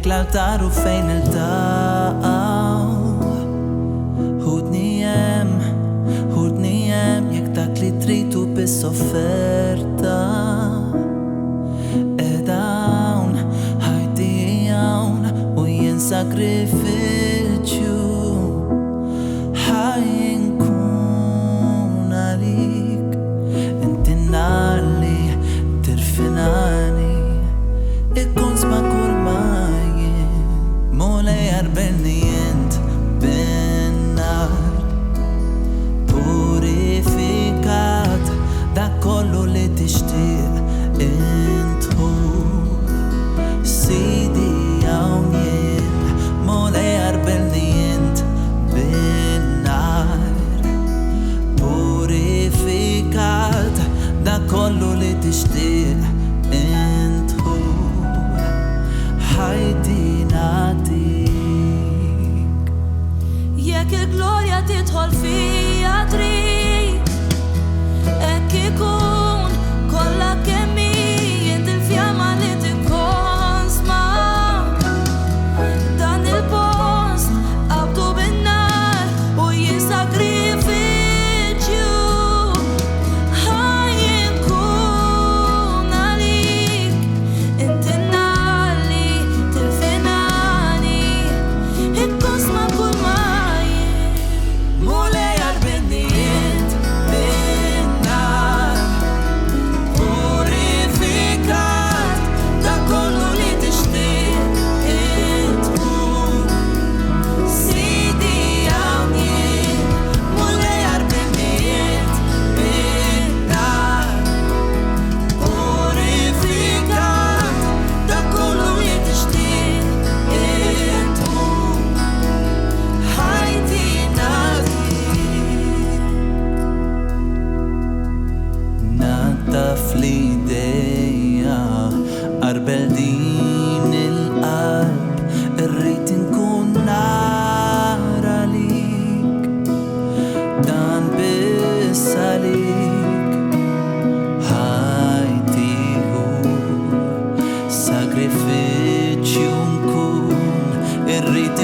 l-altarul fejn il-taqaw. Ħudni hemm jekk dak li tridu bis-offerta. Dawn ħajti hawn u jien sagrifiċċju ħajnkun għalik. Inti n-nar li tirfinani ikkun sma' kull ma jien mulej arbelni jint bin-nar purifikat dak kollu li tixtieq intħu. Sidi hawn jien mulej arbelni jint bin-nar purifikat dak kollu li tixtieq intħu. Ħajti natik jekk il-glorja tidħol fija trik, hekk ikun kollha kemm inti l-fjama li tikkonsma. Dan il-post qabdu bin-nar u jien sagrifiċċju ħajkun għalik. Inti n-nar li tirfinani ikkun sma' kull ma jien mulej arbelni jint bin-nar purifikat dak kollu li tixtieq intħu. Sidi hawn jien mulej arbelni jint bin-nar purifikat dak kollu li tixtieq intħu. Ħajti nadik naddaf l-idejja arbel din il-qalb irrid inkun nar għalik. Dan biss għalik ħajtieħu sagrifiċċju nkun irrid